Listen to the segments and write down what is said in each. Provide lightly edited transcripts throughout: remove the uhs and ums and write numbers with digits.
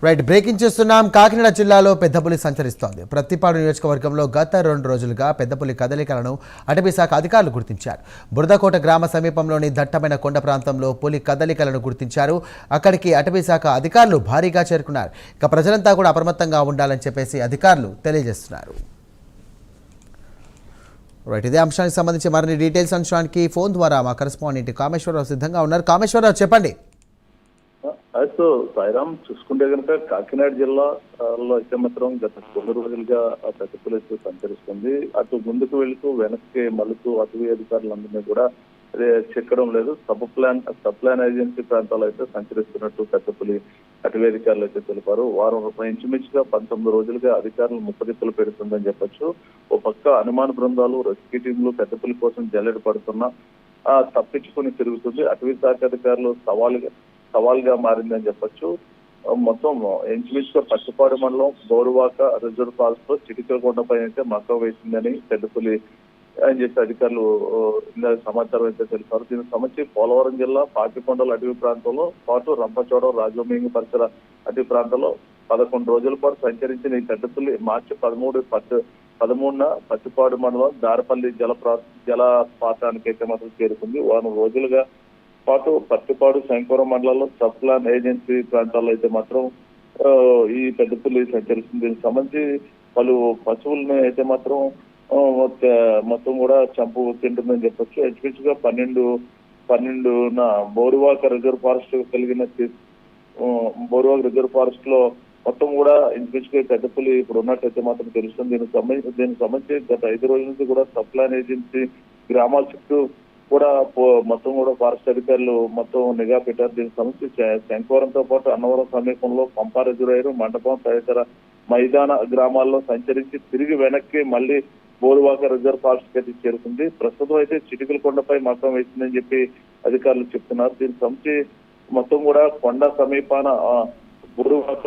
Right, breaking చేస్తున్నాం. కాకినాడ జిల్లాలో పెద్దపులి సంచరిస్తోంది. ప్రత్తిపాడు నియోజకవర్గంలో గత 2 రోజులుగా పెద్దపులి కదలికలను అటవీ శాఖ అధికారులు గుర్తించారు. బురదకోట గ్రామ సమీపంలోని దట్టమైన కొండ ప్రాంతంలో పులి కదలికలను గుర్తించారు. అక్కడికి అటవీ శాఖ అధికారులు భారీగా చేరుకున్నారు. ఇక ప్రజలంతా కూడా అప్రమత్తంగా ఉండాలని చెప్పేసి అధికారులు తెలియజేస్తున్నారు. రైట్, ఇదే అంశానికి సంబంధించి మరిన్ని డీటెయిల్స్ అంశానికి ఫోన్ ద్వారా మా కరెస్పాండెంట్ కామేశ్వరరావు సిద్ధంగా ఉన్నారు. కామేశ్వరరావు, చెప్పండి. సో సాయిరామ్, చూసుకుంటే కనుక కాకినాడ జిల్లాలో అయితే మాత్రం గత 2 రోజులుగా పెద్దపులి అయితే సంచరిస్తుంది. అటు ముందుకు వెళుతూ వెనక్కి మళ్ళుతూ అటవీ అధికారులందరినీ కూడా చెక్కడం లేదు. సబ్ ప్లాన్ ఏజెన్సీ ప్రాంతాల్లో అయితే సంచరిస్తున్నట్టు పెద్దపులి అటవీ అధికారులు అయితే తెలిపారు. వారం ఇంచుమించుగా 19 రోజులుగా అధికారులు ముప్పదిప్పులు పెడుతుందని చెప్పొచ్చు. ఓ పక్క అనుమాన బృందాలు, రెస్క్యూ టీంలు పెద్దపులి కోసం జల్లెడ పడుతున్నా తప్పించుకుని తిరుగుతుంది. అటవీ శాఖ అధికారులు సవాల్గా మారిందని చెప్పొచ్చు. మొత్తం ఇంచుమించుగా పచ్చిపాడు మండలం బోరువాక రిజర్వ్ ఫాల్స్ లో చిటికలకొండపై అయితే మక్క వేసిందని పెద్దపులి అని చెప్పి అధికారులు సమాచారం అయితే తెలిపారు. దీనికి సంబంధించి పోలవరం జిల్లా పాపికొండల అటవీ ప్రాంతంలో పాటు రంపచోడవరం, రాజోమింగి పరిసర అటవీ ప్రాంతంలో 11 రోజుల పాటు సంచరించిన ఈ పెద్దపులి మార్చి 13న పచ్చిపాడు మండలం దారపల్లి జలపాతానికి అయితే మాత్రం చేరుకుంది. వారం రోజులుగా పాటు పత్తిపాడు, శంకవరం మండలంలో సబ్ ప్లాన్ ఏజెన్సీ ప్రాంతాల్లో అయితే మాత్రం ఈ పెద్దపులి సంచరిస్తుంది. దీనికి సంబంధించి పలు పశువులను అయితే మాత్రం మొత్తం కూడా చంపు తింటుందని చెప్పొచ్చు. ఇంచుమించుగా 12న బోరువాక రిజర్వ్ ఫారెస్ట్ కలిగిన బోరువాక రిజర్వ్ ఫారెస్ట్ లో మొత్తం కూడా ఇంచుమించుగా పెద్దపులి ఇప్పుడు ఉన్నట్టయితే మాత్రం తెలుస్తుంది. దీనికి సంబంధించి గత 5 రోజుల నుంచి కూడా సబ్ ప్లాన్ ఏజెన్సీ గ్రామాల చుట్టూ కూడా మొత్తం కూడా ఫారెస్ట్ అధికారులు మొత్తం నిఘా పెట్టారు. దీనికి సంబంధించి శంకవరంతో పాటు అన్నవరం సమీపంలో పంపా రిజర్వాయర్, మండపం తదితర మైదాన గ్రామాల్లో సంచరించి తిరిగి వెనక్కి మళ్ళీ బోరువాక రిజర్వ్ ఫారెస్ట్ అయితే చేరుకుంది. ప్రస్తుతం అయితే చిటికలకొండపై మకం వేసిందని చెప్పి అధికారులు చెప్తున్నారు. దీనికి సంబంధించి మొత్తం కూడా కొండ సమీపాన బోరువాక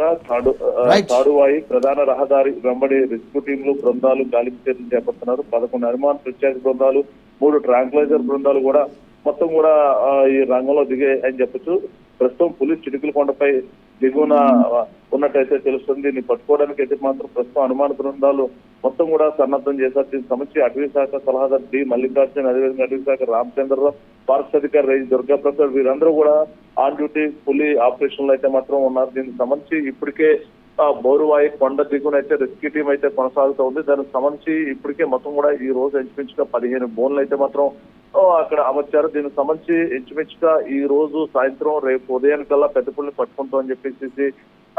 తాడువాయి ప్రధాన రహదారి వెంబడి రెస్క్యూ టీంలు బృందాలు గాలింపు చర్యలు చేపడుతున్నారు. 11 అనుమాన ప్రత్యేక బృందాలు, 3 ట్రాంక్లైజర్ బృందాలు కూడా మొత్తం కూడా ఈ రంగంలో దిగే అని చెప్పొచ్చు. ప్రస్తుతం పులి చిటికలకొండపై దిగువన ఉన్నట్టయితే తెలుస్తుంది. దీన్ని పట్టుకోవడానికి అయితే మాత్రం ప్రస్తుతం అనుమాన బృందాలు మొత్తం కూడా సన్నద్ధం చేశారు. దీనికి సంబంధించి అటవీ శాఖ సలహాదారు డి మల్లికార్జున్, అదేవిధంగా అటవీ శాఖ రామచంద్రరావు, ఫారెస్ట్ అధికారి రేంజ్ దుర్గాప్రసాద్ వీరందరూ కూడా ఆన్ డ్యూటీ పులి ఆపరేషన్ లో అయితే మాత్రం ఉన్నారు. దీనికి సంబంధించి ఇప్పటికే బోరువాయి కొండ దిగున అయితే రెస్క్యూ టీం అయితే కొనసాగుతూ ఉంది. దానికి సంబంధించి ఇప్పటికే మొత్తం కూడా ఈ రోజు ఇంచుమించుగా 15 బోన్లు అయితే మాత్రం అక్కడ అమర్చారు. దీనికి సంబంధించి ఇంచుమించుగా ఈ రోజు సాయంత్రం రేపు ఉదయానికల్లా పెద్దపులిని పట్టుకుంటామని చెప్పేసి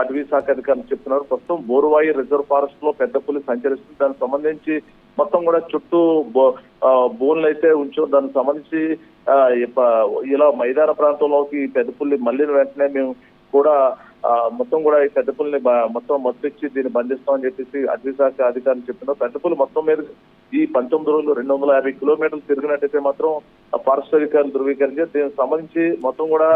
అటవీ శాఖ అధికారులు చెప్తున్నారు. ప్రస్తుతం బోరువాయి రిజర్వ్ ఫారెస్ట్ లో పెద్దపులి సంచరిస్తుంది. దానికి సంబంధించి మొత్తం కూడా చుట్టూ బోన్లు అయితే ఉంచారు. దానికి సంబంధించి ఇలా మైదాన ప్రాంతంలోకి పెద్దపుల్లి మళ్ళీ వెంటనే మేము కూడా మొత్తం కూడా ఈ పెద్దపుల్ని మొత్తం మత్తిచ్చి దీన్ని బంధిస్తామని చెప్పేసి అటవీ శాఖ అధికారులు చెప్తున్నారు. పెద్దపుల్లి మొత్తం మీద ఈ 19 రోజులు 250 కిలోమీటర్లు తిరిగినట్టయితే మాత్రం ఫారెస్ట్ అధికారులు ధృవీకరించి దీనికి సంబంధించి మొత్తం కూడా